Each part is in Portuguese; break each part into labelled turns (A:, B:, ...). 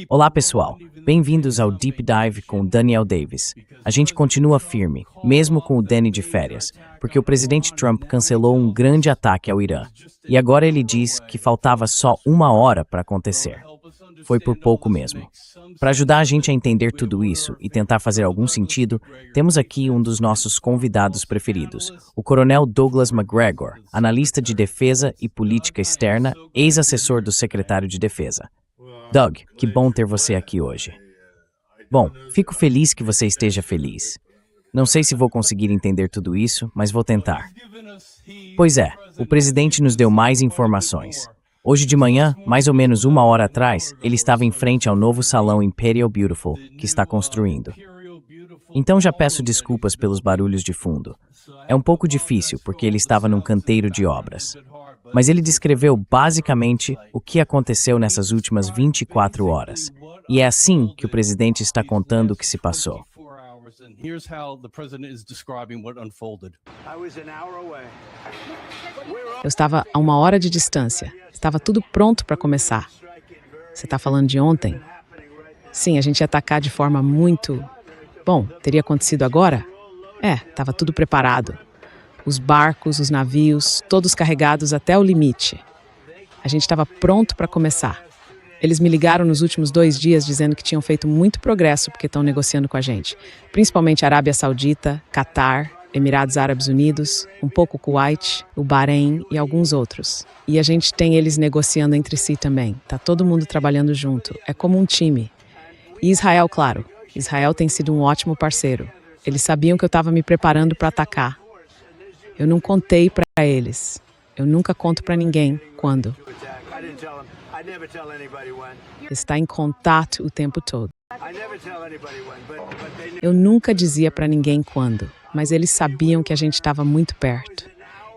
A: Olá, pessoal. Bem-vindos ao Deep Dive com Daniel Davis. A gente continua firme, mesmo com o Danny de férias, porque o presidente Trump cancelou um grande ataque ao Irã. E agora ele diz que faltava só 1 hora para acontecer. Foi por pouco mesmo. Para ajudar a gente a entender tudo isso e tentar fazer algum sentido, temos aqui um dos nossos convidados preferidos, o Coronel Douglas Macgregor, analista de defesa e política externa, ex-assessor do secretário de Defesa. Doug, que bom ter você aqui hoje. Bom, fico feliz que você esteja feliz. Não sei se vou conseguir entender tudo isso, mas vou tentar. Pois é, o presidente nos deu mais informações. Hoje de manhã, mais ou menos 1 hora atrás, ele estava em frente ao novo salão Imperial Beautiful que está construindo. Então já peço desculpas pelos barulhos de fundo. É um pouco difícil porque ele estava num canteiro de obras. Mas ele descreveu basicamente o que aconteceu nessas últimas 24 horas. E é assim que o presidente está contando o que se passou.
B: Eu estava a 1 hora de distância. Estava tudo pronto para começar. Você está falando de ontem? Sim, a gente ia atacar de forma muito... Bom, teria acontecido agora? Estava tudo preparado. Os barcos, os navios, todos carregados até o limite. A gente estava pronto para começar. Eles me ligaram nos últimos 2 dias dizendo que tinham feito muito progresso porque estão negociando com a gente. Principalmente Arábia Saudita, Catar, Emirados Árabes Unidos, um pouco Kuwait, o Bahrein e alguns outros. E a gente tem eles negociando entre si também. Tá todo mundo trabalhando junto. É como um time. E Israel, claro. Israel tem sido um ótimo parceiro. Eles sabiam que eu estava me preparando para atacar. Eu não contei para eles. Eu nunca conto para ninguém quando. Está em contato o tempo todo. Eu nunca dizia para ninguém quando, mas eles sabiam que a gente estava muito perto.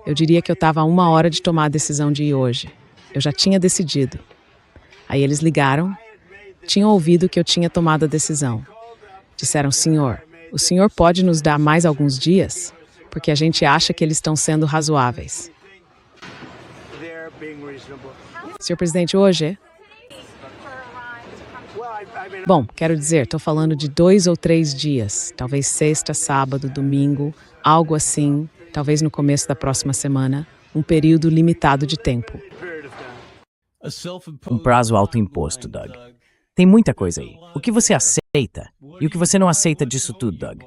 B: Eu diria que eu estava a 1 hora de tomar a decisão de ir hoje. Eu já tinha decidido. Aí eles ligaram, tinham ouvido que eu tinha tomado a decisão. Disseram, senhor, o senhor pode nos dar mais alguns dias? Porque a gente acha que eles estão sendo razoáveis. Senhor presidente, hoje... Bom, quero dizer, estou falando de 2 ou 3 dias, talvez sexta, sábado, domingo, algo assim, talvez no começo da próxima semana, um período limitado de tempo.
A: Um prazo autoimposto, Doug. Tem muita coisa aí. O que você aceita e o que você não aceita disso tudo, Doug?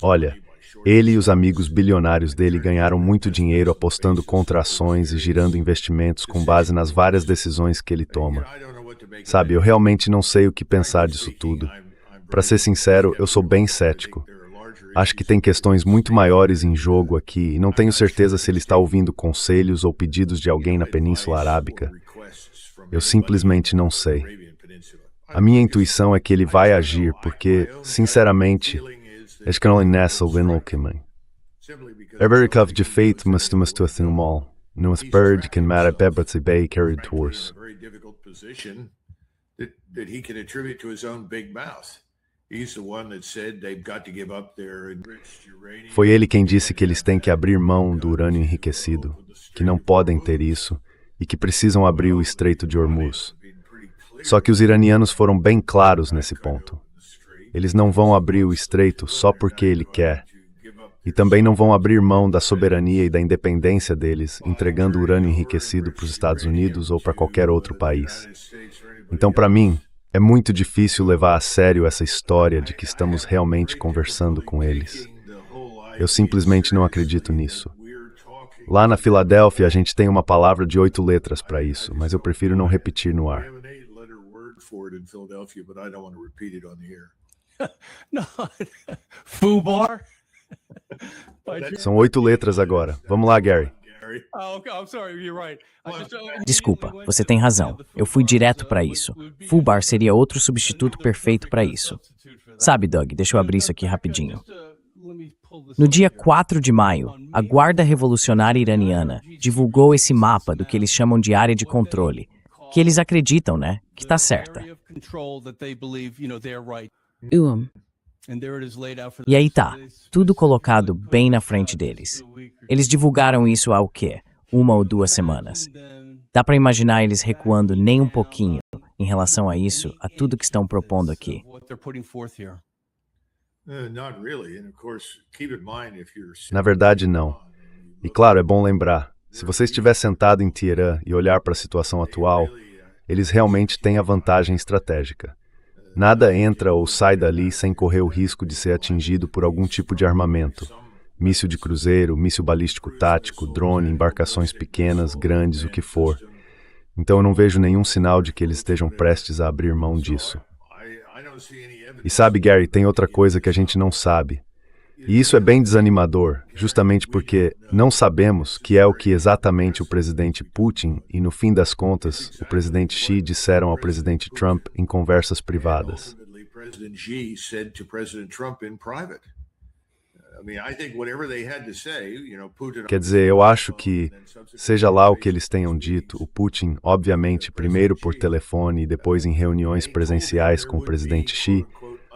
C: Olha, ele e os amigos bilionários dele ganharam muito dinheiro apostando contra ações e girando investimentos com base nas várias decisões que ele toma. Sabe, eu realmente não sei o que pensar disso tudo. Para ser sincero, eu sou bem cético. Acho que tem questões muito maiores em jogo aqui e não tenho certeza se ele está ouvindo conselhos ou pedidos de alguém na Península Arábica. Eu simplesmente não sei. A minha intuição é que ele vai agir porque, sinceramente, acho que não é nessa o Winelkeman. É verificado de feito, mas tu a mal. Não é bird que mara pebrats e bay carried tours. Foi ele quem disse que eles têm que abrir mão do urânio enriquecido, que não podem ter isso e que precisam abrir o Estreito de Hormuz. Só que os iranianos foram bem claros nesse ponto. Eles não vão abrir o estreito só porque ele quer. E também não vão abrir mão da soberania e da independência deles, entregando urânio enriquecido para os Estados Unidos ou para qualquer outro país. Então, para mim, é muito difícil levar a sério essa história de que estamos realmente conversando com eles. Eu simplesmente não acredito nisso. Lá na Filadélfia, a gente tem uma palavra de 8 letras para isso, mas eu prefiro não repetir no ar.
D: In Philadelphia, but I don't want to repeat it on the air.
E: No, FUBAR.
C: São 8 letras agora. Vamos lá, Gary.
E: Okay, I'm sorry, you're right.
A: Desculpa, você tem razão. Eu fui direto para isso. FUBAR seria outro substituto perfeito para isso. Sabe, Doug, deixa eu abrir isso aqui rapidinho. No dia 4 de maio, a Guarda Revolucionária Iraniana divulgou esse mapa do que eles chamam de área de controle, que eles acreditam, né, que está certa. E aí tá, tudo colocado bem na frente deles. Eles divulgaram isso há o quê? 1 ou 2 semanas. Dá pra imaginar eles recuando nem um pouquinho em relação a isso, a tudo que estão propondo aqui.
C: Na verdade, não. E claro, é bom lembrar, se você estiver sentado em Teherã e olhar para a situação atual, eles realmente têm a vantagem estratégica. Nada entra ou sai dali sem correr o risco de ser atingido por algum tipo de armamento. Míssil de cruzeiro, míssil balístico tático, drone, embarcações pequenas, grandes, o que for. Então eu não vejo nenhum sinal de que eles estejam prestes a abrir mão disso. E sabe, Gary, tem outra coisa que a gente não sabe. E isso é bem desanimador, justamente porque não sabemos que é o que exatamente o presidente Putin e, no fim das contas, o presidente Xi disseram ao presidente Trump em conversas privadas. Quer dizer, eu acho que, seja lá o que eles tenham dito, o Putin, obviamente, primeiro por telefone e depois em reuniões presenciais com o presidente Xi,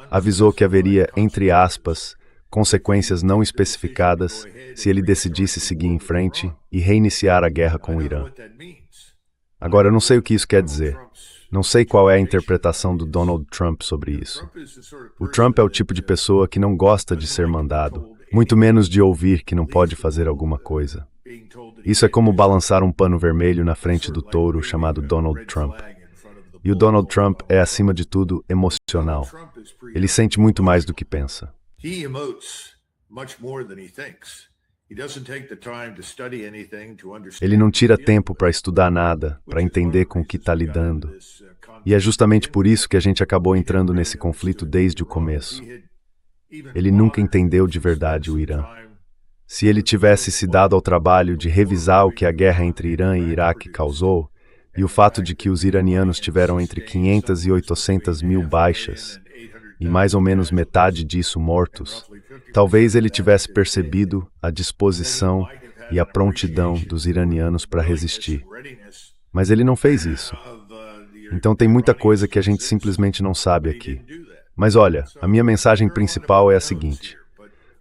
C: avisou que haveria, entre aspas, consequências não especificadas se ele decidisse seguir em frente e reiniciar a guerra com o Irã. Agora, eu não sei o que isso quer dizer. Não sei qual é a interpretação do Donald Trump sobre isso. O Trump é o tipo de pessoa que não gosta de ser mandado, muito menos de ouvir que não pode fazer alguma coisa. Isso é como balançar um pano vermelho na frente do touro chamado Donald Trump. E o Donald Trump é, acima de tudo, emocional. Ele sente muito mais do que pensa. Ele não tira tempo para estudar nada, para entender com o que está lidando. E é justamente por isso que a gente acabou entrando nesse conflito desde o começo. Ele nunca entendeu de verdade o Irã. Se ele tivesse se dado ao trabalho de revisar o que a guerra entre Irã e Iraque causou, e o fato de que os iranianos tiveram entre 500 e 800 mil baixas, e mais ou menos metade disso mortos, talvez ele tivesse percebido a disposição e a prontidão dos iranianos para resistir. Mas ele não fez isso. Então tem muita coisa que a gente simplesmente não sabe aqui. Mas olha, a minha mensagem principal é a seguinte.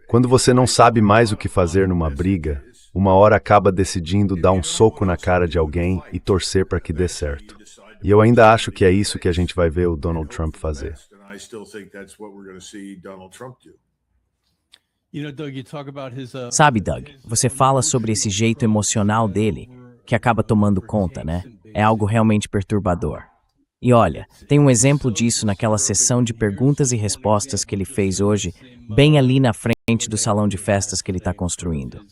C: Quando você não sabe mais o que fazer numa briga, uma hora acaba decidindo dar um soco na cara de alguém e torcer para que dê certo. E eu ainda acho que é isso que a gente vai ver o Donald Trump fazer.
A: Sabe, Doug, você fala sobre esse jeito emocional dele, que acaba tomando conta, né? É algo realmente perturbador. E olha, tem um exemplo disso naquela sessão de perguntas e respostas que ele fez hoje, bem ali na frente do salão de festas que ele está construindo.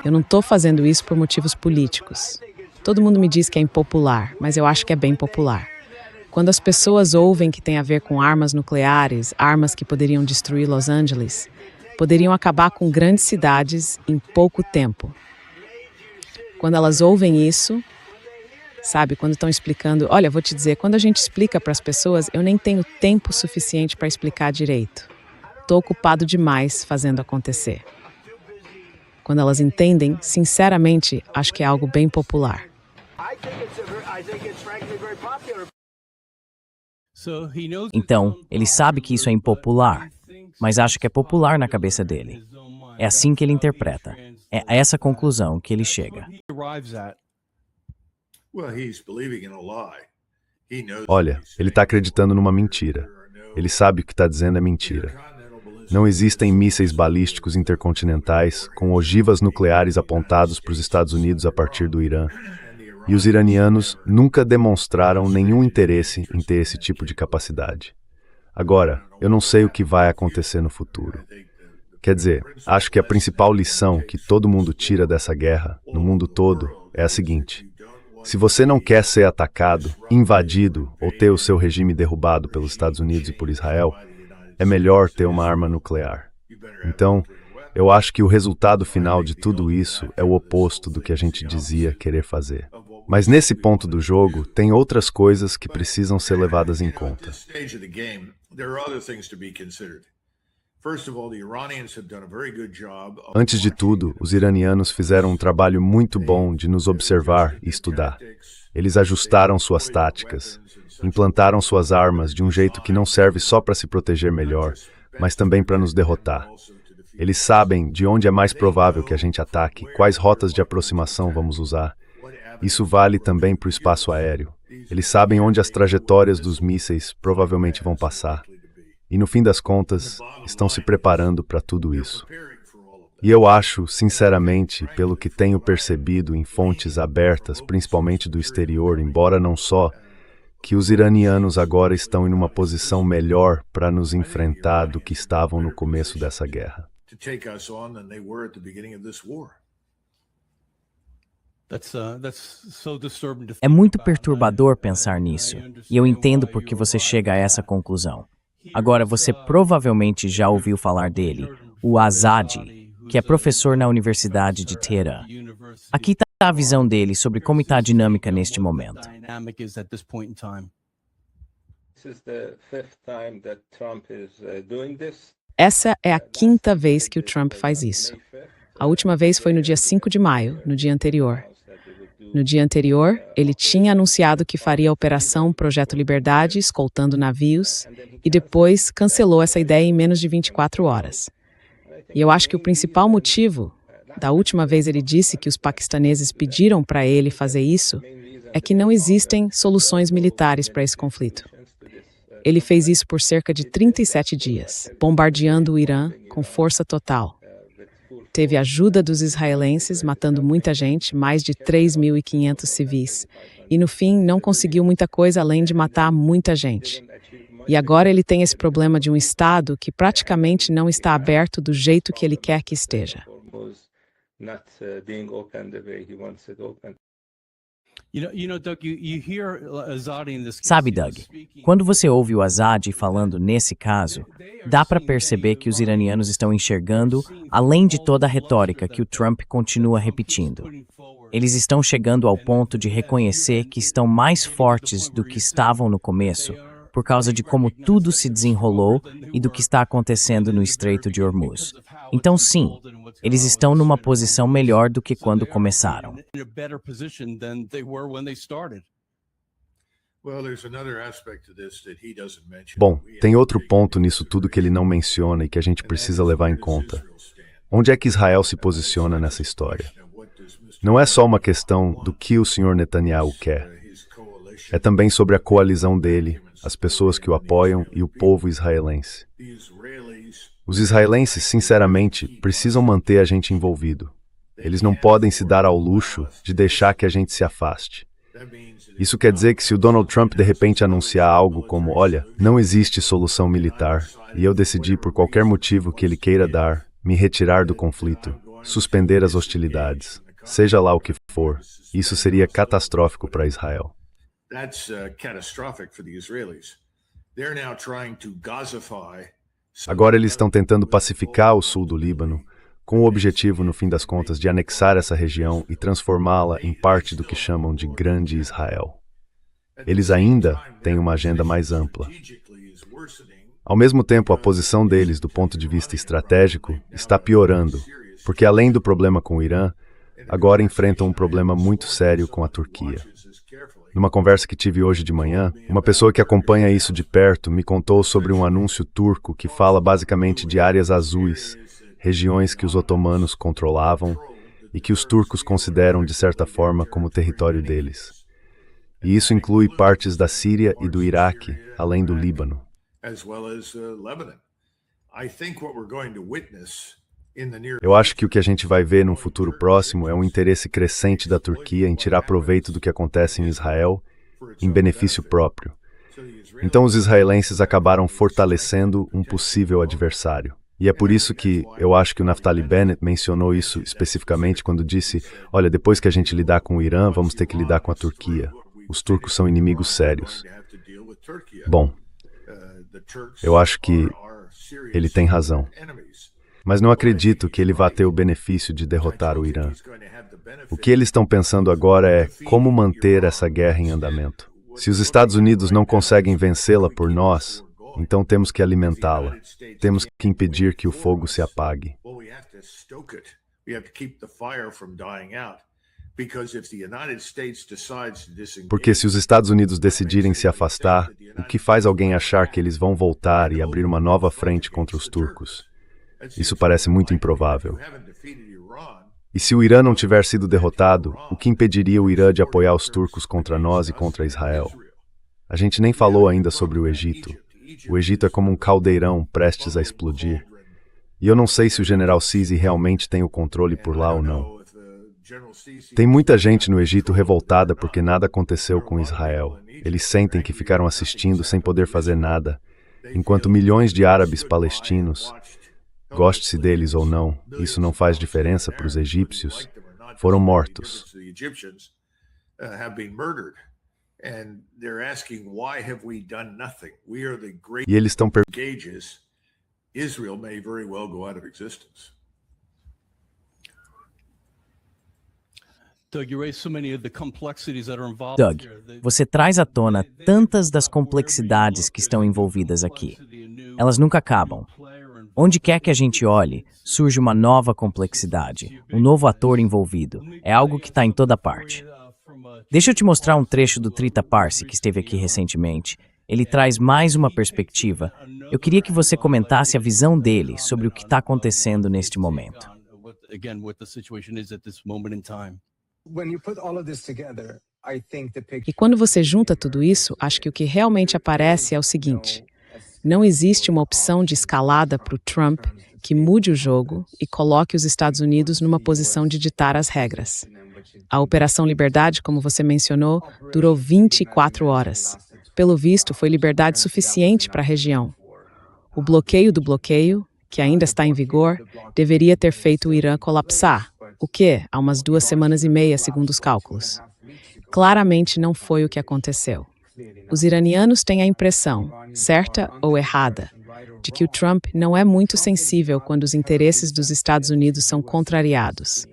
B: Eu não estou fazendo isso por motivos políticos. Todo mundo me diz que é impopular, mas eu acho que é bem popular. Quando as pessoas ouvem que tem a ver com armas nucleares, armas que poderiam destruir Los Angeles, poderiam acabar com grandes cidades em pouco tempo. Quando elas ouvem isso, sabe, quando estão explicando, olha, vou te dizer, quando a gente explica para as pessoas, eu nem tenho tempo suficiente para explicar direito. Estou ocupado demais fazendo acontecer. Quando elas entendem, sinceramente, acho que é algo bem popular.
A: Então, ele sabe que isso é impopular, mas acha que é popular na cabeça dele. É assim que ele interpreta. É a essa conclusão que ele chega.
C: Olha, ele está acreditando numa mentira. Ele sabe que o que está dizendo é mentira. Não existem mísseis balísticos intercontinentais com ogivas nucleares apontados para os Estados Unidos a partir do Irã. E os iranianos nunca demonstraram nenhum interesse em ter esse tipo de capacidade. Agora, eu não sei o que vai acontecer no futuro. Quer dizer, acho que a principal lição que todo mundo tira dessa guerra, no mundo todo, é a seguinte. Se você não quer ser atacado, invadido ou ter o seu regime derrubado pelos Estados Unidos e por Israel, é melhor ter uma arma nuclear. Então, eu acho que o resultado final de tudo isso é o oposto do que a gente dizia querer fazer. Mas nesse ponto do jogo, tem outras coisas que precisam ser levadas em conta. Antes de tudo, os iranianos fizeram um trabalho muito bom de nos observar e estudar. Eles ajustaram suas táticas, implantaram suas armas de um jeito que não serve só para se proteger melhor, mas também para nos derrotar. Eles sabem de onde é mais provável que a gente ataque, quais rotas de aproximação vamos usar. Isso vale também para o espaço aéreo. Eles sabem onde as trajetórias dos mísseis provavelmente vão passar. E no fim das contas, estão se preparando para tudo isso. E eu acho, sinceramente, pelo que tenho percebido em fontes abertas, principalmente do exterior, embora não só, que os iranianos agora estão em uma posição melhor para nos enfrentar do que estavam no começo dessa guerra.
A: É muito perturbador pensar nisso, e eu entendo por que você chega a essa conclusão. Agora, você provavelmente já ouviu falar dele, o Azadi, que é professor na Universidade de Teherã. Aqui está a visão dele sobre como está a dinâmica neste momento.
B: Essa é a quinta vez que o Trump faz isso. A última vez foi no dia 5 de maio, no dia anterior. No dia anterior, ele tinha anunciado que faria a Operação Projeto Liberdade, escoltando navios, e depois cancelou essa ideia em menos de 24 horas. E eu acho que o principal motivo, da última vez ele disse que os paquistaneses pediram para ele fazer isso, é que não existem soluções militares para esse conflito. Ele fez isso por cerca de 37 dias, bombardeando o Irã com força total. Teve ajuda dos israelenses, matando muita gente, mais de 3.500 civis. E no fim, não conseguiu muita coisa além de matar muita gente. E agora ele tem esse problema de um Estado que praticamente não está aberto do jeito que ele quer que esteja.
A: Sabe, Doug, quando você ouve o Azadi falando nesse caso, dá para perceber que os iranianos estão enxergando, além de toda a retórica que o Trump continua repetindo. Eles estão chegando ao ponto de reconhecer que estão mais fortes do que estavam no começo, por causa de como tudo se desenrolou e do que está acontecendo no Estreito de Hormuz. Então, sim, eles estão numa posição melhor do que quando começaram.
C: Bom, tem outro ponto nisso tudo que ele não menciona e que a gente precisa levar em conta. Onde é que Israel se posiciona nessa história? Não é só uma questão do que o Sr. Netanyahu quer. É também sobre a coalizão dele, as pessoas que o apoiam e o povo israelense. Os israelenses, sinceramente, precisam manter a gente envolvido. Eles não podem se dar ao luxo de deixar que a gente se afaste. Isso quer dizer que se o Donald Trump de repente anunciar algo como, olha, não existe solução militar, e eu decidi por qualquer motivo que ele queira dar, me retirar do conflito, suspender as hostilidades, seja lá o que for, isso seria catastrófico para Israel. Agora eles estão tentando pacificar o sul do Líbano, com o objetivo, no fim das contas, de anexar essa região e transformá-la em parte do que chamam de Grande Israel. Eles ainda têm uma agenda mais ampla. Ao mesmo tempo, a posição deles, do ponto de vista estratégico, está piorando, porque além do problema com o Irã, agora enfrentam um problema muito sério com a Turquia. Numa conversa que tive hoje de manhã, uma pessoa que acompanha isso de perto me contou sobre um anúncio turco que fala basicamente de áreas azuis, regiões que os otomanos controlavam e que os turcos consideram, de certa forma, como território deles. E isso inclui partes da Síria e do Iraque, além do Líbano. Eu acho que o que a gente vai ver num futuro próximo é um interesse crescente da Turquia em tirar proveito do que acontece em Israel, em benefício próprio. Então os israelenses acabaram fortalecendo um possível adversário. E é por isso que eu acho que o Naftali Bennett mencionou isso especificamente quando disse, olha, depois que a gente lidar com o Irã, vamos ter que lidar com a Turquia. Os turcos são inimigos sérios. Bom, eu acho que ele tem razão. Mas não acredito que ele vá ter o benefício de derrotar o Irã. O que eles estão pensando agora é como manter essa guerra em andamento. Se os Estados Unidos não conseguem vencê-la por nós, Então temos que alimentá-la. Temos que impedir que o fogo se apague. Porque se os Estados Unidos decidirem se afastar, o que faz alguém achar que eles vão voltar e abrir uma nova frente contra os turcos? Isso parece muito improvável. E se o Irã não tiver sido derrotado, o que impediria o Irã de apoiar os turcos contra nós e contra Israel? A gente nem falou ainda sobre o Egito. O Egito é como um caldeirão prestes a explodir. E eu não sei se o general Sisi realmente tem o controle por lá ou não. Tem muita gente no Egito revoltada porque nada aconteceu com Israel. Eles sentem que ficaram assistindo sem poder fazer nada, enquanto milhões de árabes palestinos, goste-se deles ou não, isso não faz diferença para os egípcios, foram mortos. E eles estão perguntando.
D: Israel may very well go out of existence.
A: Doug, você traz à tona tantas das complexidades que estão envolvidas aqui. Elas nunca acabam. Onde quer que a gente olhe, surge uma nova complexidade, um novo ator envolvido. É algo que está em toda parte. Deixa eu te mostrar um trecho do Trita Parsi, que esteve aqui recentemente. Ele traz mais uma perspectiva. Eu queria que você comentasse a visão dele sobre o que está acontecendo neste momento.
B: E quando você junta tudo isso, acho que o que realmente aparece é o seguinte: não existe uma opção de escalada para o Trump que mude o jogo e coloque os Estados Unidos numa posição de ditar as regras. A Operação Liberdade, como você mencionou, durou 24 horas. Pelo visto, foi liberdade suficiente para a região. O bloqueio do bloqueio, que ainda está em vigor, deveria ter feito o Irã colapsar, o que, há umas 2 semanas e meia, segundo os cálculos. Claramente não foi o que aconteceu. Os iranianos têm a impressão, certa ou errada, de que o Trump não é muito sensível quando os interesses dos Estados Unidos são contrariados,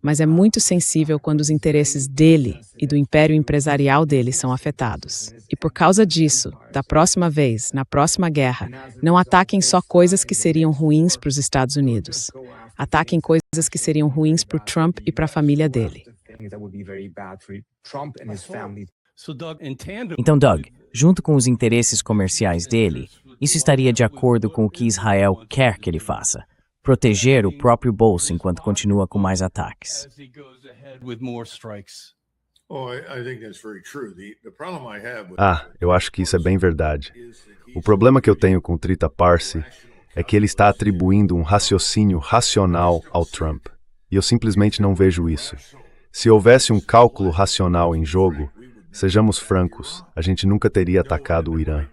B: mas é muito sensível quando os interesses dele e do império empresarial dele são afetados. E por causa disso, da próxima vez, na próxima guerra, não ataquem só coisas que seriam ruins para os Estados Unidos. Ataquem coisas que seriam ruins para o Trump e para a família dele.
A: Então, Doug, junto com os interesses comerciais dele, isso estaria de acordo com o que Israel quer que ele faça. Proteger o próprio bolso enquanto continua com mais ataques.
C: Eu acho que isso é bem verdade. O problema que eu tenho com o Trita Parsi é que ele está atribuindo um raciocínio racional ao Trump. E eu simplesmente não vejo isso. Se houvesse um cálculo racional em jogo, sejamos francos, a gente nunca teria atacado o Irã.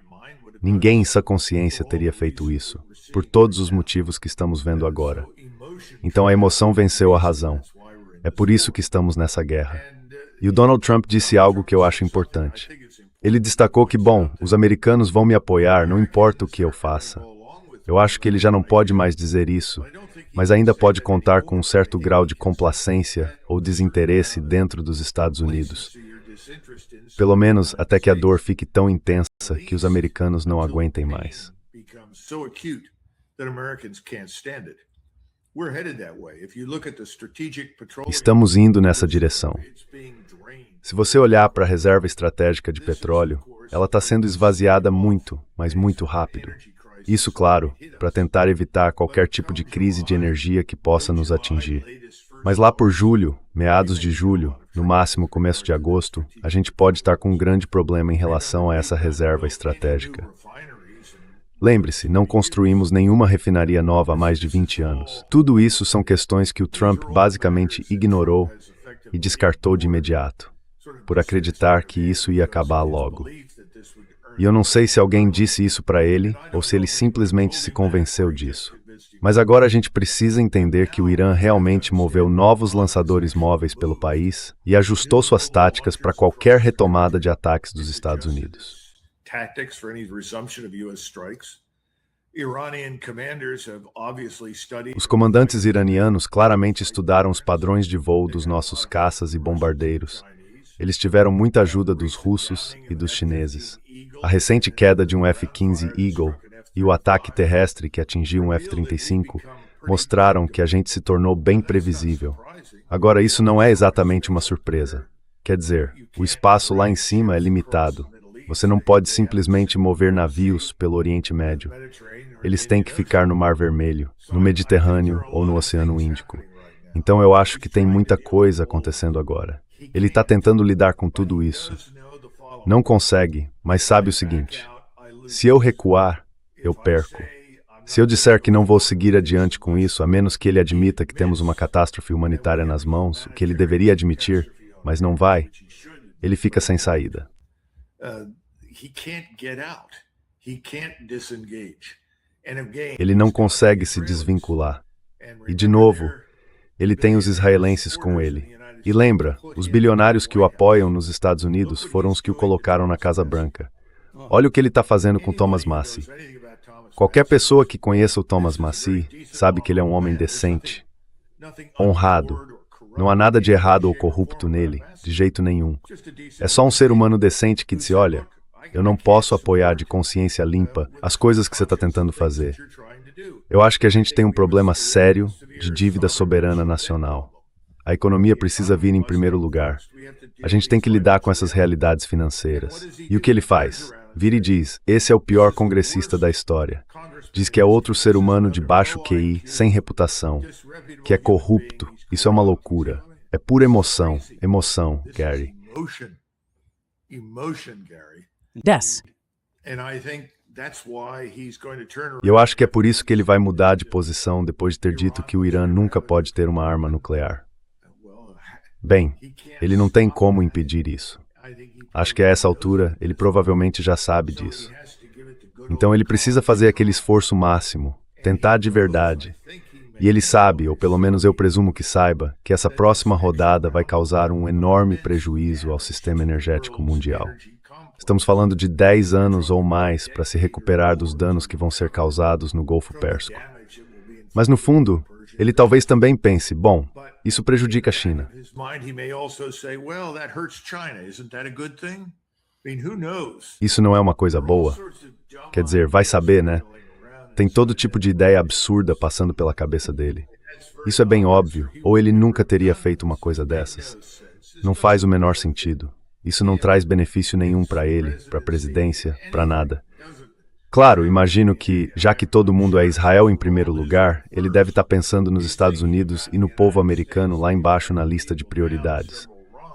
C: Ninguém em sã consciência teria feito isso, por todos os motivos que estamos vendo agora. Então a emoção venceu a razão. É por isso que estamos nessa guerra. E o Donald Trump disse algo que eu acho importante. Ele destacou que, os americanos vão me apoiar, não importa o que eu faça. Eu acho que ele já não pode mais dizer isso, mas ainda pode contar com um certo grau de complacência ou desinteresse dentro dos Estados Unidos. Pelo menos até que a dor fique tão intensa que os americanos não aguentem mais. Estamos indo nessa direção. Se você olhar para a reserva estratégica de petróleo, ela está sendo esvaziada muito, mas muito rápido. Isso, claro, para tentar evitar qualquer tipo de crise de energia que possa nos atingir. Mas lá por julho, meados de julho, no máximo começo de agosto, a gente pode estar com um grande problema em relação a essa reserva estratégica. Lembre-se, não construímos nenhuma refinaria nova há mais de 20 anos. Tudo isso são questões que o Trump basicamente ignorou e descartou de imediato, por acreditar que isso ia acabar logo. E eu não sei se alguém disse isso para ele ou se ele simplesmente se convenceu disso. Mas agora a gente precisa entender que o Irã realmente moveu novos lançadores móveis pelo país e ajustou suas táticas para qualquer retomada de ataques dos Estados Unidos. Os comandantes iranianos claramente estudaram os padrões de voo dos nossos caças e bombardeiros Eles tiveram muita ajuda dos russos e dos chineses. A recente queda de um F-15 Eagle e o ataque terrestre que atingiu um F-35 mostraram que a gente se tornou bem previsível. Agora, isso não é exatamente uma surpresa. Quer dizer, o espaço lá em cima é limitado. Você não pode simplesmente mover navios pelo Oriente Médio. Eles têm que ficar no Mar Vermelho, no Mediterrâneo ou no Oceano Índico. Então eu acho que tem muita coisa acontecendo agora. Ele está tentando lidar com tudo isso. Não consegue, mas sabe o seguinte: se eu recuar, eu perco. Se eu disser que não vou seguir adiante com isso, a menos que ele admita que temos uma catástrofe humanitária nas mãos, o que ele deveria admitir, mas não vai, ele fica sem saída. Ele não consegue se desvincular. E, de novo, ele tem os israelenses com ele. E lembra, os bilionários que o apoiam nos Estados Unidos foram os que o colocaram na Casa Branca. Olha o que ele está fazendo com Thomas Massie. Qualquer pessoa que conheça o Thomas Massie sabe que ele é um homem decente, honrado. Não há nada de errado ou corrupto nele, de jeito nenhum. É só um ser humano decente que disse: olha, eu não posso apoiar de consciência limpa as coisas que você está tentando fazer. Eu acho que a gente tem um problema sério de dívida soberana nacional. A economia precisa vir em primeiro lugar. A gente tem que lidar com essas realidades financeiras. E o que ele faz? Vira e diz: esse é o pior congressista da história. Diz que é outro ser humano de baixo QI, sem reputação, que é corrupto. Isso é uma loucura. É pura emoção. Emoção, Gary.
A: Yes.
C: E eu acho que é por isso que ele vai mudar de posição depois de ter dito que o Irã nunca pode ter uma arma nuclear. Bem, ele não tem como impedir isso. Acho que a essa altura ele provavelmente já sabe disso. Então ele precisa fazer aquele esforço máximo, tentar de verdade. E ele sabe, ou pelo menos eu presumo que saiba, que essa próxima rodada vai causar um enorme prejuízo ao sistema energético mundial. Estamos falando de 10 anos ou mais para se recuperar dos danos que vão ser causados no Golfo Pérsico. Mas no fundo, ele talvez também pense: bom, isso prejudica a China. Isso não é uma coisa boa? Quer dizer, vai saber, né? Tem todo tipo de ideia absurda passando pela cabeça dele. Isso é bem óbvio, ou ele nunca teria feito uma coisa dessas. Não faz o menor sentido. Isso não traz benefício nenhum para ele, para a presidência, para nada. Claro, imagino que, já que todo mundo é Israel em primeiro lugar, ele deve estar pensando nos Estados Unidos e no povo americano lá embaixo na lista de prioridades.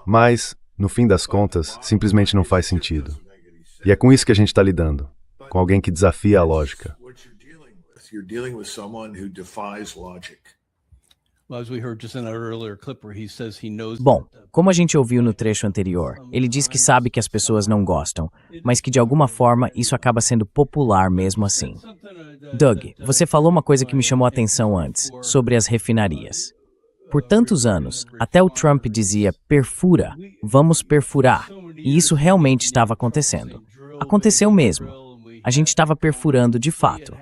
C: Mas, no fim das contas, simplesmente não faz sentido. E é com isso que a gente está lidando, com alguém que desafia a lógica.
A: Bom, como a gente ouviu no trecho anterior, ele diz que sabe que as pessoas não gostam, mas que de alguma forma isso acaba sendo popular mesmo assim. Doug, você falou uma coisa que me chamou a atenção antes, sobre as refinarias. Por tantos anos, até o Trump dizia: perfura, vamos perfurar. E isso realmente estava acontecendo. Aconteceu mesmo. A gente estava perfurando de fato.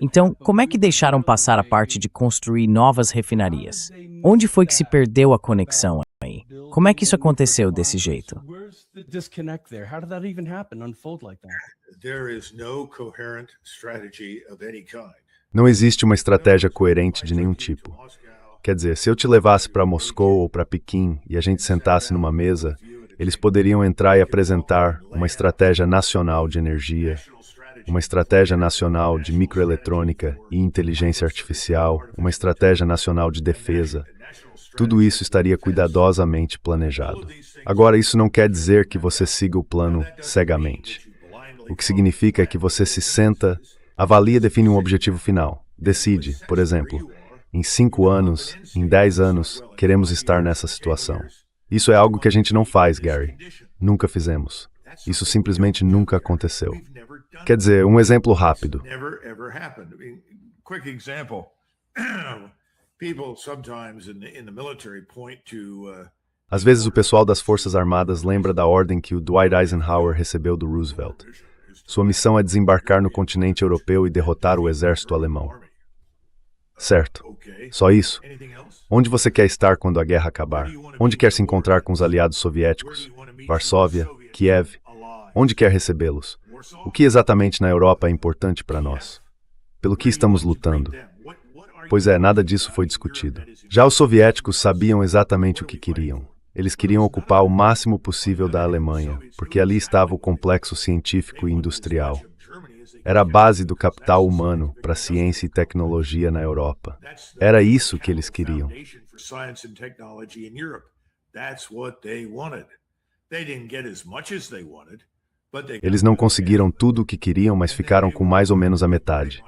A: Então, como é que deixaram passar a parte de construir novas refinarias? Onde foi que se perdeu a conexão aí? Como é que isso aconteceu desse jeito?
C: Não existe uma estratégia coerente de nenhum tipo. Quer dizer, se eu te levasse para Moscou ou para Pequim e a gente sentasse numa mesa, eles poderiam entrar e apresentar uma estratégia nacional de energia, uma estratégia nacional de microeletrônica e inteligência artificial, uma estratégia nacional de defesa. Tudo isso estaria cuidadosamente planejado. Agora, isso não quer dizer que você siga o plano cegamente. O que significa é que você se senta, avalia e define um objetivo final. Decide, por exemplo, em 5 anos, em 10 anos, queremos estar nessa situação. Isso é algo que a gente não faz, Gary. Nunca fizemos. Isso simplesmente nunca aconteceu. Quer dizer, um exemplo rápido. Às vezes o pessoal das Forças Armadas lembra da ordem que o Dwight Eisenhower recebeu do Roosevelt. Sua missão é desembarcar no continente europeu e derrotar o exército alemão. Certo. Só isso? Onde você quer estar quando a guerra acabar? Onde quer se encontrar com os aliados soviéticos? Varsóvia? Kiev? Onde quer recebê-los? O que exatamente na Europa é importante para nós? Pelo que estamos lutando? Pois é, nada disso foi discutido. Já os soviéticos sabiam exatamente o que queriam. Eles queriam ocupar o máximo possível da Alemanha, porque ali estava o complexo científico e industrial. Era a base do capital humano para ciência e tecnologia na Europa. Era isso que eles queriam. Eles não conseguiram tudo o que queriam, mas ficaram com mais ou menos a metade.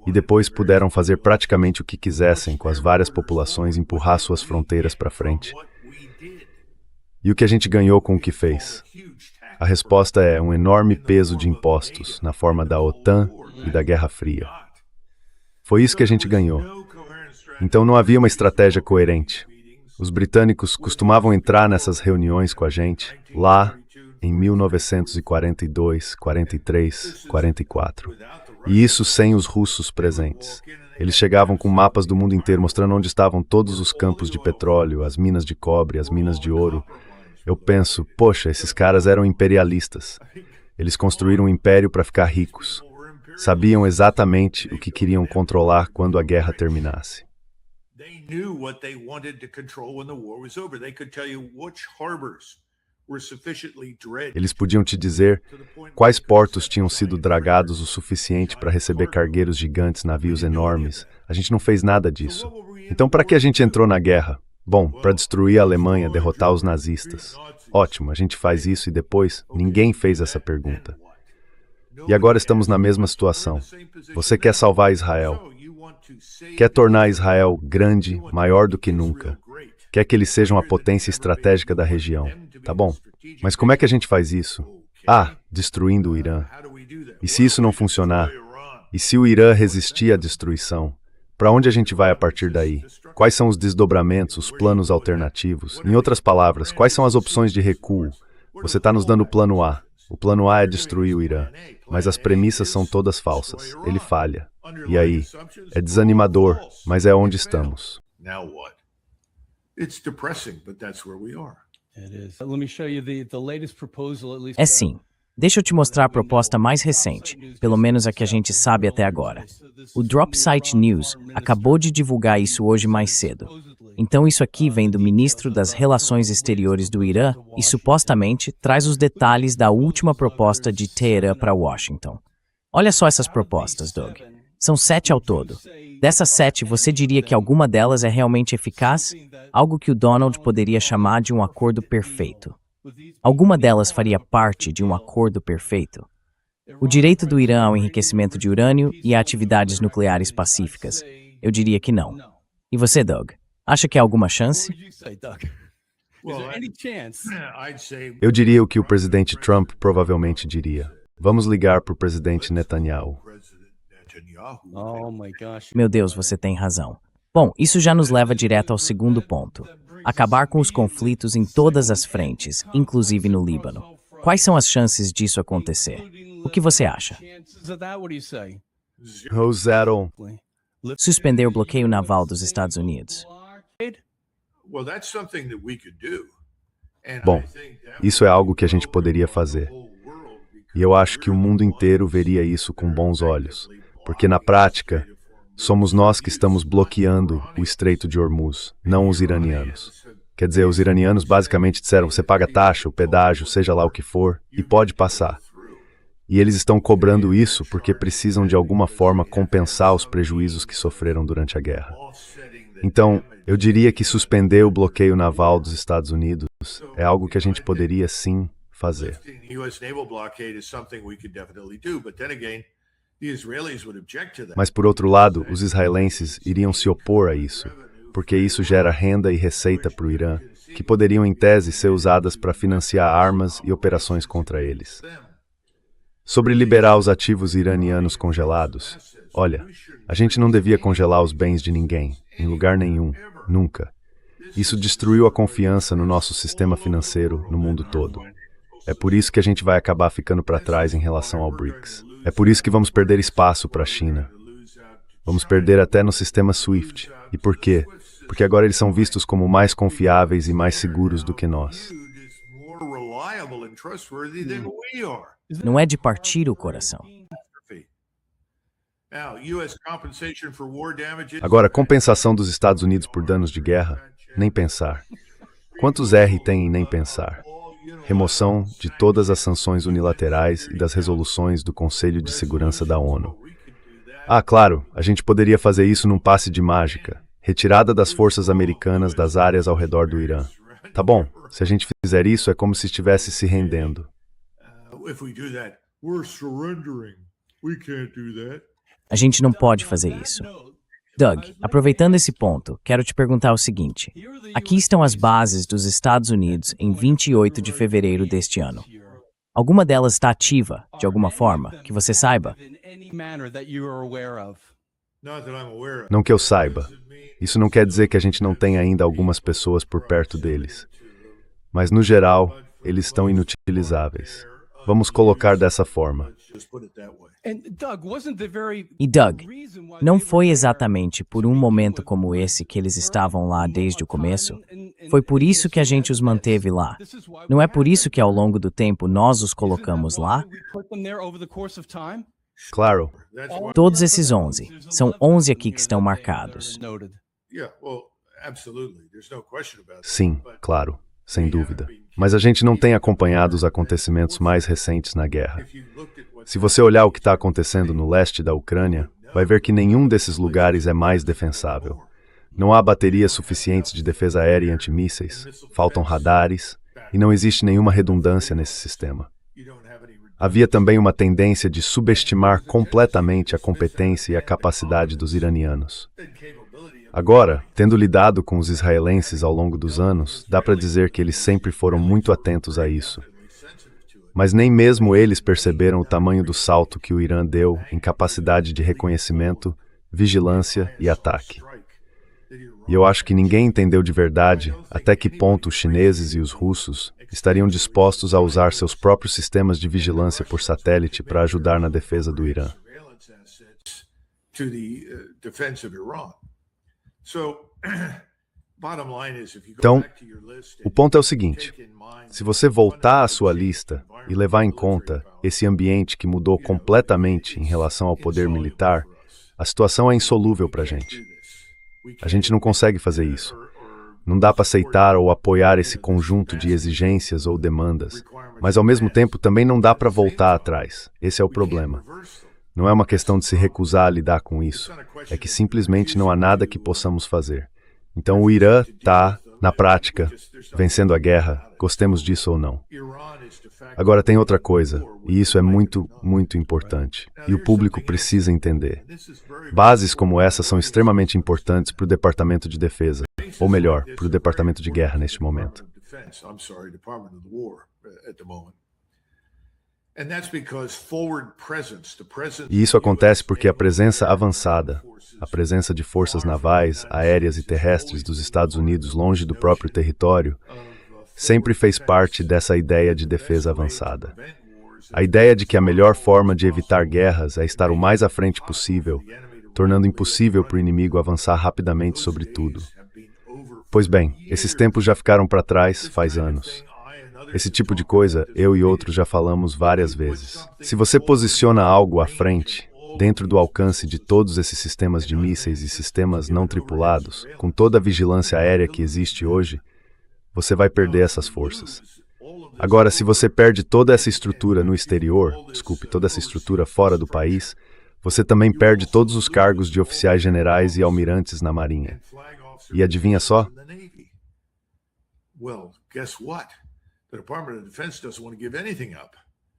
C: E depois puderam fazer praticamente o que quisessem com as várias populações, empurrar suas fronteiras para frente. E o que a gente ganhou com o que fez? A resposta é um enorme peso de impostos, na forma da OTAN e da Guerra Fria. Foi isso que a gente ganhou. Então não havia uma estratégia coerente. Os britânicos costumavam entrar nessas reuniões com a gente, lá em 1942, 43, 44. E isso sem os russos presentes. Eles chegavam com mapas do mundo inteiro mostrando onde estavam todos os campos de petróleo, as minas de cobre, as minas de ouro. Eu penso, poxa, esses caras eram imperialistas. Eles construíram um império para ficar ricos. Sabiam exatamente o que queriam controlar quando a guerra terminasse. Eles podiam te dizer quais portos tinham sido dragados o suficiente para receber cargueiros gigantes, navios enormes. A gente não fez nada disso. Então, para que a gente entrou na guerra? Bom, para destruir a Alemanha, derrotar os nazistas. Ótimo, a gente faz isso e depois ninguém fez essa pergunta. E agora estamos na mesma situação. Você quer salvar Israel. Quer tornar Israel grande, maior do que nunca. Quer que eles sejam a potência estratégica da região. Tá bom? Mas como é que a gente faz isso? Destruindo o Irã. E se isso não funcionar? E se o Irã resistir à destruição? Para onde a gente vai a partir daí? Quais são os desdobramentos, os planos alternativos? Em outras palavras, quais são as opções de recuo? Você está nos dando o plano A. O plano A é destruir o Irã. Mas as premissas são todas falsas. Ele falha. E aí? É desanimador, mas é onde estamos.
A: É sim. Deixa eu te mostrar a proposta mais recente, pelo menos a que a gente sabe até agora. O Dropsite News acabou de divulgar isso hoje mais cedo. Então isso aqui vem do ministro das Relações Exteriores do Irã e supostamente traz os detalhes da última proposta de Teherã para Washington. Olha só essas propostas, Doug. São 7 ao todo. Dessas 7, você diria que alguma delas é realmente eficaz? Algo que o Donald poderia chamar de um acordo perfeito. Alguma delas faria parte de um acordo perfeito? O direito do Irã ao enriquecimento de urânio e a atividades nucleares pacíficas? Eu diria que não. E você, Doug? Acha que há alguma chance?
C: Eu diria o que o presidente Trump provavelmente diria. Vamos ligar para o presidente Netanyahu.
A: Meu Deus, você tem razão. Bom, isso já nos leva direto ao segundo ponto. Acabar com os conflitos em todas as frentes, inclusive no Líbano. Quais são as chances disso acontecer? O que você acha?
C: Zero.
A: Suspender o bloqueio naval dos Estados Unidos.
C: Bom, isso é algo que a gente poderia fazer. E eu acho que o mundo inteiro veria isso com bons olhos. Porque na prática, somos nós que estamos bloqueando o Estreito de Hormuz, não os iranianos. Quer dizer, os iranianos basicamente disseram, você paga taxa, o pedágio, seja lá o que for, e pode passar. E eles estão cobrando isso porque precisam de alguma forma compensar os prejuízos que sofreram durante a guerra. Então, eu diria que suspender o bloqueio naval dos Estados Unidos é algo que a gente poderia sim fazer. Mas, por outro lado, os israelenses iriam se opor a isso, porque isso gera renda e receita para o Irã, que poderiam, em tese, ser usadas para financiar armas e operações contra eles. Sobre liberar os ativos iranianos congelados, olha, a gente não devia congelar os bens de ninguém, em lugar nenhum, nunca. Isso destruiu a confiança no nosso sistema financeiro no mundo todo. É por isso que a gente vai acabar ficando para trás em relação ao BRICS. É por isso que vamos perder espaço para a China. Vamos perder até no sistema SWIFT. E por quê? Porque agora eles são vistos como mais confiáveis e mais seguros do que nós.
A: Não é de partir o coração.
C: Agora, compensação dos Estados Unidos por danos de guerra? Nem pensar. Quantos R tem em nem pensar? Remoção de todas as sanções unilaterais e das resoluções do Conselho de Segurança da ONU. Ah, claro, a gente poderia fazer isso num passe de mágica. Retirada das forças americanas das áreas ao redor do Irã. Tá bom, se a gente fizer isso é como se estivesse se rendendo.
A: A gente não pode fazer isso. Doug, aproveitando esse ponto, quero te perguntar o seguinte. Aqui estão as bases dos Estados Unidos em 28 de fevereiro deste ano. Alguma delas está ativa, de alguma forma, que você saiba?
C: Não que eu saiba. Isso não quer dizer que a gente não tenha ainda algumas pessoas por perto deles. Mas, no geral, eles estão inutilizáveis. Vamos colocar dessa forma.
A: E Doug, não foi exatamente por um momento como esse que eles estavam lá desde o começo? Foi por isso que a gente os manteve lá. Não é por isso que ao longo do tempo nós os colocamos lá?
C: Claro.
A: Todos esses 11. São 11 aqui que estão marcados.
C: Sim, claro, sem dúvida. Mas a gente não tem acompanhado os acontecimentos mais recentes na guerra. Se você olhar o que está acontecendo no leste da Ucrânia, vai ver que nenhum desses lugares é mais defensável. Não há baterias suficientes de defesa aérea e antimísseis, faltam radares, e não existe nenhuma redundância nesse sistema. Havia também uma tendência de subestimar completamente a competência e a capacidade dos iranianos. Agora, tendo lidado com os israelenses ao longo dos anos, dá para dizer que eles sempre foram muito atentos a isso. Mas nem mesmo eles perceberam o tamanho do salto que o Irã deu em capacidade de reconhecimento, vigilância e ataque. E eu acho que ninguém entendeu de verdade até que ponto os chineses e os russos estariam dispostos a usar seus próprios sistemas de vigilância por satélite para ajudar na defesa do Irã. Então, o ponto é o seguinte: se você voltar à sua lista e levar em conta esse ambiente que mudou completamente em relação ao poder militar, a situação é insolúvel para a gente. A gente não consegue fazer isso. Não dá para aceitar ou apoiar esse conjunto de exigências ou demandas, mas ao mesmo tempo também não dá para voltar atrás. Esse é o problema. Não é uma questão de se recusar a lidar com isso, é que simplesmente não há nada que possamos fazer. Então o Irã está, na prática, vencendo a guerra, gostemos disso ou não. Agora tem outra coisa, e isso é muito, muito importante, e o público precisa entender. Bases como essa são extremamente importantes para o Departamento de Defesa, ou melhor, para o Departamento de Guerra neste momento. E isso acontece porque a presença avançada, a presença de forças navais, aéreas e terrestres dos Estados Unidos longe do próprio território, sempre fez parte dessa ideia de defesa avançada. A ideia de que a melhor forma de evitar guerras é estar o mais à frente possível, tornando impossível para o inimigo avançar rapidamente sobre tudo. Pois bem, esses tempos já ficaram para trás faz anos. Esse tipo de coisa, eu e outros já falamos várias vezes. Se você posiciona algo à frente, dentro do alcance de todos esses sistemas de mísseis e sistemas não tripulados, com toda a vigilância aérea que existe hoje, você vai perder essas forças. Agora, se você perde toda essa estrutura no exterior, toda essa estrutura fora do país, você também perde todos os cargos de oficiais generais e almirantes na Marinha. E adivinha só?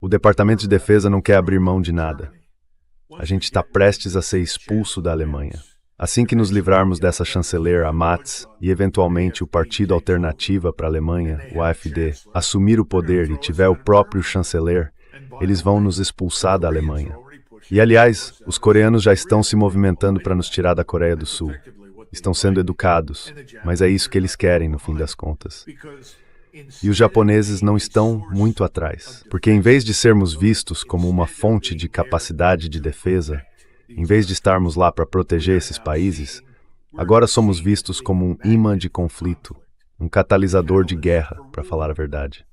C: O Departamento de Defesa não quer abrir mão de nada. A gente está prestes a ser expulso da Alemanha. Assim que nos livrarmos dessa chanceler, a Matz, e eventualmente o Partido Alternativa para a Alemanha, o AfD, assumir o poder e tiver o próprio chanceler, eles vão nos expulsar da Alemanha. E, aliás, os coreanos já estão se movimentando para nos tirar da Coreia do Sul. Estão sendo educados, mas é isso que eles querem, no fim das contas. E os japoneses não estão muito atrás, porque em vez de sermos vistos como uma fonte de capacidade de defesa, Em vez de estarmos lá para proteger esses países, agora somos vistos como um imã de conflito, um catalisador de guerra, para falar a verdade.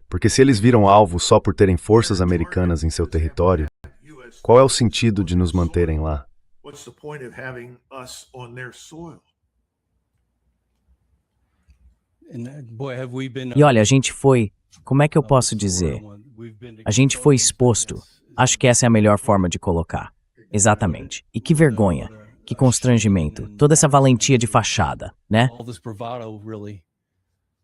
C: Porque se eles viram alvo só por terem forças americanas em seu território, qual é o sentido de nos manterem lá?
D: What's the point of having us on their soil?
A: E olha, a gente foi, como é que eu posso dizer? A gente foi exposto. Acho que essa é a melhor forma de colocar. Exatamente. E que vergonha, que constrangimento, toda essa valentia de fachada, né?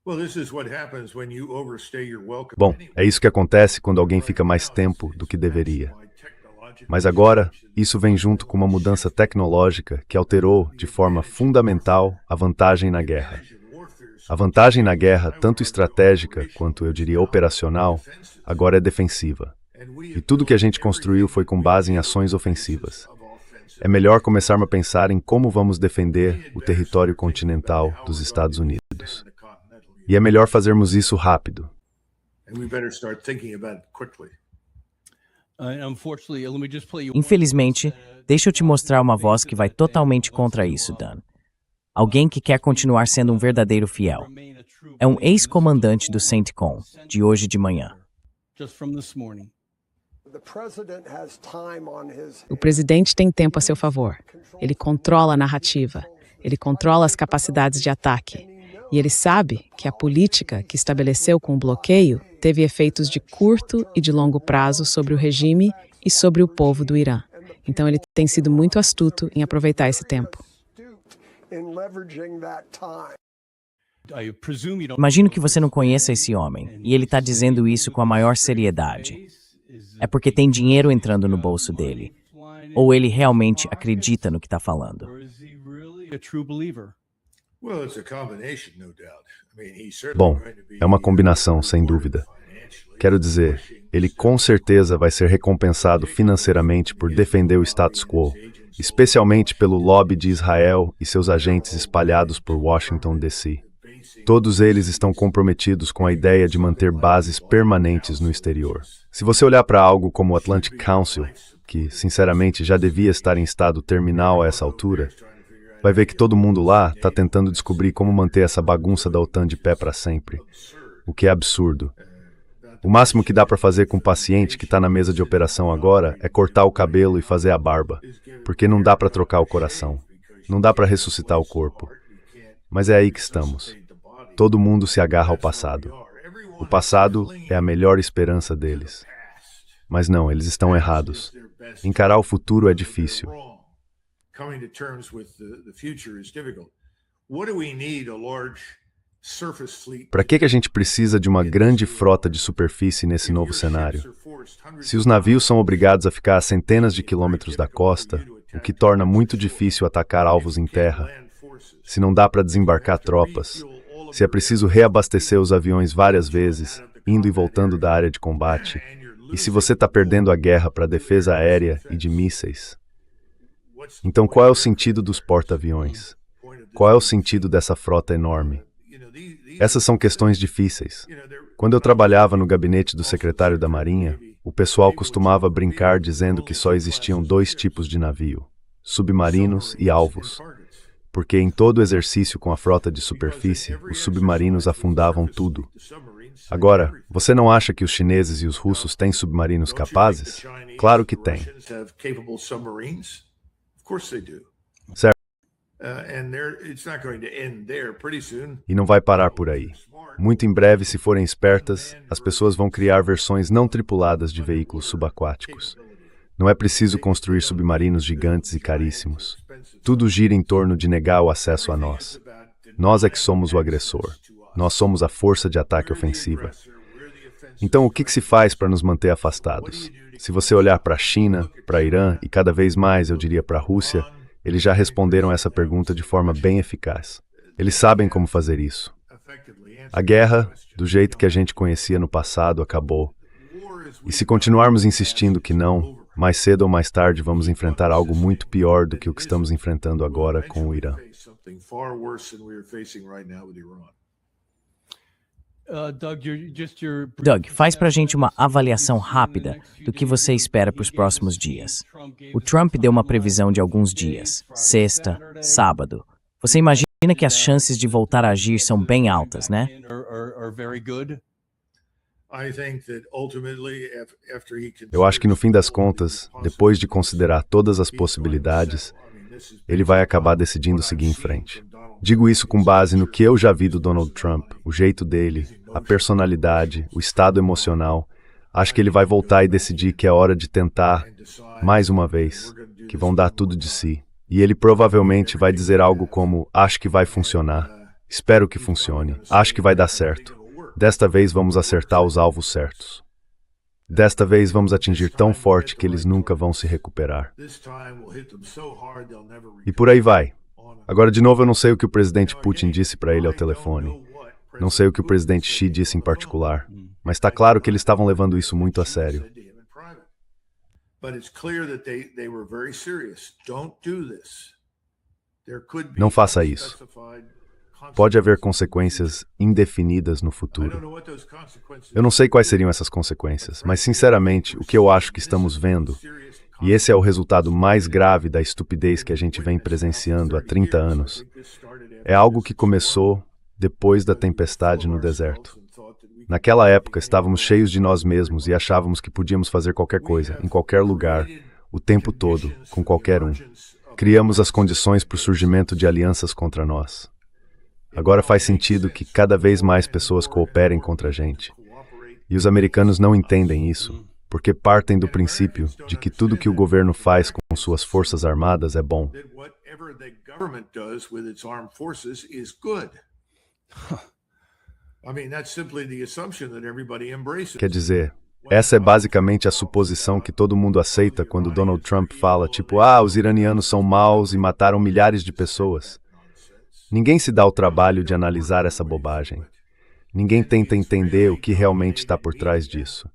D: Well, this is what happens when you overstay your welcome.
C: Bom, é isso que acontece quando alguém fica mais tempo do que deveria. Mas agora, isso vem junto com uma mudança tecnológica que alterou, de forma fundamental, a vantagem na guerra. A vantagem na guerra, tanto estratégica quanto, eu diria, operacional, agora é defensiva. E tudo que a gente construiu foi com base em ações ofensivas. É melhor começarmos a pensar em como vamos defender o território continental dos Estados Unidos. E é melhor fazermos isso rápido.
D: And we better start thinking about it quickly.
A: Infelizmente, deixa eu te mostrar uma voz que vai totalmente contra isso, Dan. Alguém que quer continuar sendo um verdadeiro fiel. É um ex-comandante do CENTCOM, de hoje de manhã.
B: O presidente tem tempo a seu favor. Ele controla a narrativa. Ele controla as capacidades de ataque. E ele sabe que a política que estabeleceu com o bloqueio teve efeitos de curto e de longo prazo sobre o regime e sobre o povo do Irã. Então ele tem sido muito astuto em aproveitar esse tempo.
A: Imagino que você não conheça esse homem, e ele está dizendo isso com a maior seriedade. É porque tem dinheiro entrando no bolso dele. Ou ele realmente acredita no que está falando.
D: Well, it's a combination, no doubt. I mean, he's certainly
C: Bom,
D: going to be
C: é uma combinação, sem dúvida. Quero dizer, ele com certeza vai ser recompensado financeiramente por defender o status quo, especialmente pelo lobby de Israel e seus agentes espalhados por Washington, D.C. Todos eles estão comprometidos com a ideia de manter bases permanentes no exterior. Se você olhar para algo como o Atlantic Council, que, sinceramente, já devia estar em estado terminal a essa altura, vai ver que todo mundo lá está tentando descobrir como manter essa bagunça da OTAN de pé para sempre. O que é absurdo. O máximo que dá para fazer com o paciente que está na mesa de operação agora é cortar o cabelo e fazer a barba, porque não dá para trocar o coração. Não dá para ressuscitar o corpo. Mas é aí que estamos. Todo mundo se agarra ao passado. O passado é a melhor esperança deles. Mas não, eles estão errados. Encarar o futuro é difícil.
D: coming to terms with the future is difficult. What do we need a large surface fleet?
C: Para que a gente precisa de uma grande frota de superfície nesse novo cenário? Se os navios são obrigados a ficar a centenas de quilômetros da costa, o que torna muito difícil atacar alvos em terra, se não dá para desembarcar tropas, se é preciso reabastecer os aviões várias vezes, indo e voltando da área de combate, e se você está perdendo a guerra para defesa aérea e de mísseis. Então qual é o sentido dos porta-aviões? Qual é o sentido dessa frota enorme? Essas são questões difíceis. Quando eu trabalhava no gabinete do secretário da Marinha, o pessoal costumava brincar dizendo que só existiam dois tipos de navio, submarinos e alvos, porque em todo o exercício com a frota de superfície, os submarinos afundavam tudo. Agora, você não acha que os chineses e os russos têm submarinos capazes? Claro que têm. Certo. E não vai parar por aí. Muito em breve, se forem espertas, as pessoas vão criar versões não tripuladas de veículos subaquáticos. Não é preciso construir submarinos gigantes e caríssimos. Tudo gira em torno de negar o acesso a nós. Nós é que somos o agressor. Nós somos a força de ataque ofensiva. Então, o que se faz para nos manter afastados? Se você olhar para a China, para Irã e cada vez mais, eu diria, para a Rússia, eles já responderam essa pergunta de forma bem eficaz. Eles sabem como fazer isso. A guerra, do jeito que a gente conhecia no passado, acabou. E se continuarmos insistindo que não, mais cedo ou mais tarde vamos enfrentar algo muito pior do que o que estamos enfrentando agora com o Irã.
A: Doug, faz pra gente uma avaliação rápida do que você espera para os próximos dias. O Trump deu uma previsão de alguns dias, sexta, sábado. Você imagina que as chances de voltar a agir são bem altas, né?
C: Eu acho que no fim das contas, depois de considerar todas as possibilidades, ele vai acabar decidindo seguir em frente. Digo isso com base no que eu já vi do Donald Trump, o jeito dele, a personalidade, o estado emocional. Acho que ele vai voltar e decidir que é hora de tentar, mais uma vez, que vão dar tudo de si. E ele provavelmente vai dizer algo como, acho que vai funcionar, espero que funcione, acho que vai dar certo. Desta vez vamos acertar os alvos certos. Desta vez vamos atingir tão forte que eles nunca vão se recuperar. E por aí vai. Agora, de novo, eu não sei o que o presidente Putin disse para ele ao telefone. Não sei o que o presidente Xi disse em particular. Mas está claro que eles estavam levando isso muito a sério. Não faça isso. Pode haver consequências indefinidas no futuro. Eu não sei quais seriam essas consequências, mas, sinceramente, o que eu acho que estamos vendo, e esse é o resultado mais grave da estupidez que a gente vem presenciando há 30 anos, é algo que começou depois da tempestade no deserto. Naquela época, estávamos cheios de nós mesmos e achávamos que podíamos fazer qualquer coisa, em qualquer lugar, o tempo todo, com qualquer um. Criamos as condições para o surgimento de alianças contra nós. Agora faz sentido que cada vez mais pessoas cooperem contra a gente. E os americanos não entendem isso, porque partem do princípio de que tudo que o governo faz com suas forças armadas é bom. Quer dizer, essa é basicamente a suposição que todo mundo aceita quando Donald Trump fala, tipo, os iranianos são maus e mataram milhares de pessoas. Ninguém se dá o trabalho de analisar essa bobagem. Ninguém tenta entender o que realmente está por trás disso.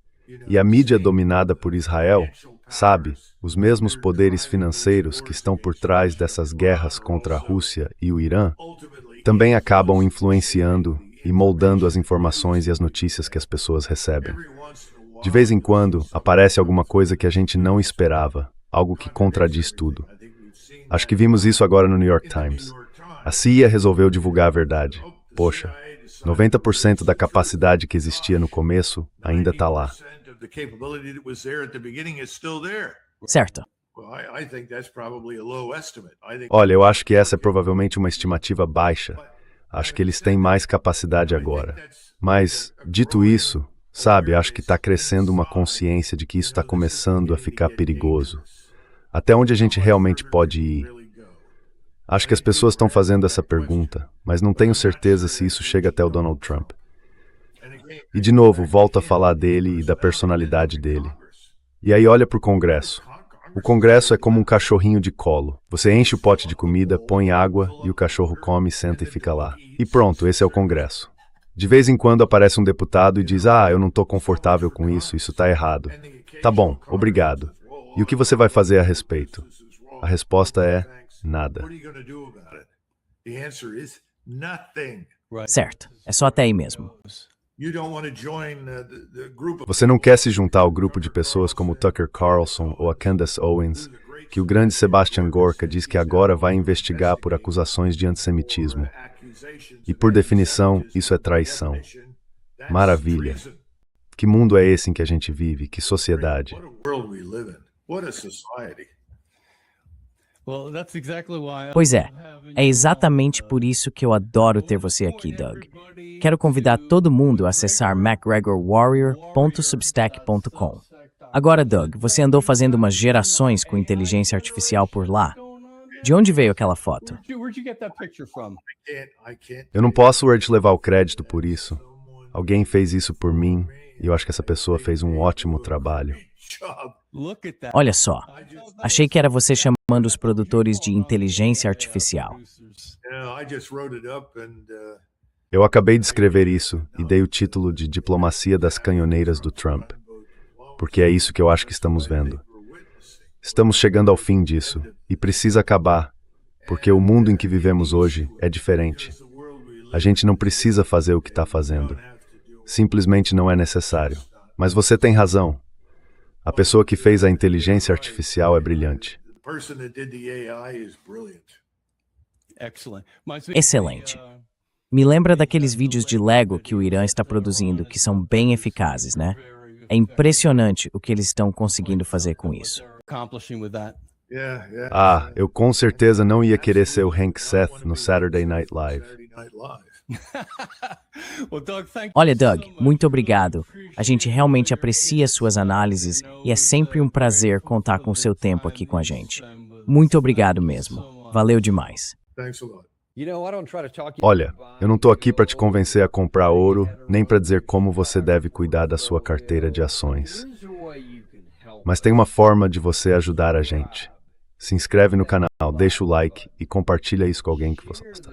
C: E a mídia dominada por Israel, sabe, os mesmos poderes financeiros que estão por trás dessas guerras contra a Rússia e o Irã, também acabam influenciando e moldando as informações e as notícias que as pessoas recebem. De vez em quando, aparece alguma coisa que a gente não esperava, algo que contradiz tudo. Acho que vimos isso agora no New York Times. A CIA resolveu divulgar a verdade. Poxa, 90% da capacidade que existia no começo ainda está lá.
A: Certo.
C: Olha, eu acho que essa é provavelmente uma estimativa baixa. Acho que eles têm mais capacidade agora. Mas, dito isso, sabe, acho que está crescendo uma consciência de que isso está começando a ficar perigoso. Até onde a gente realmente pode ir? Acho que as pessoas estão fazendo essa pergunta, mas não tenho certeza se isso chega até o Donald Trump. E de novo, volto a falar dele e da personalidade dele. E aí olha para o Congresso. O Congresso é como um cachorrinho de colo. Você enche o pote de comida, põe água e o cachorro come, senta e fica lá. E pronto, esse é o Congresso. De vez em quando aparece um deputado e diz, eu não estou confortável com isso está errado. Tá bom, obrigado. E o que você vai fazer a respeito? A resposta é nada.
A: Certo, é só até aí mesmo.
C: Você não quer se juntar ao grupo de pessoas como Tucker Carlson ou a Candace Owens, que o grande Sebastian Gorka diz que agora vai investigar por acusações de antissemitismo. E por definição, isso é traição. Maravilha. Que mundo é esse em que a gente vive? Que sociedade?
A: Pois é exatamente por isso que eu adoro ter você aqui, Doug. Quero convidar todo mundo a acessar macgregorwarrior.substack.com. Agora, Doug, você andou fazendo umas gerações com inteligência artificial por lá. De onde veio aquela foto?
C: Eu não posso te levar o crédito por isso. Alguém fez isso por mim e eu acho que essa pessoa fez um ótimo trabalho.
A: Olha só, achei que era você chamando os produtores de inteligência artificial.
C: Eu acabei de escrever isso e dei o título de Diplomacia das Canhoneiras do Trump, porque é isso que eu acho que estamos vendo. Estamos chegando ao fim disso e precisa acabar, porque o mundo em que vivemos hoje é diferente. A gente não precisa fazer o que está fazendo. simplesmente não é necessário. Mas você tem razão. A pessoa que fez a inteligência artificial é brilhante.
D: The person that did the AI is brilliant.
E: Excellent.
A: Excelente. Me lembra daqueles vídeos de Lego que o Irã está produzindo, que são bem eficazes, né? É impressionante o que eles estão conseguindo fazer com isso.
E: Accomplishing with that.
D: Yeah.
C: Ah, eu com certeza não ia querer ser o Hank Seth no Saturday Night Live.
D: Saturday Night Live.
E: Well, Doug, thank
A: Olha, Doug, muito obrigado. A gente realmente aprecia suas análises e é sempre um prazer contar com o seu tempo aqui com a gente. Muito obrigado mesmo. Valeu demais.
D: Thanks a lot.
C: Olha, eu não tô aqui para te convencer a comprar ouro, nem para dizer como você deve cuidar da sua carteira de ações. Mas tem uma forma de você ajudar a gente. Se inscreve no canal, deixa o like e compartilha isso com alguém que você gosta.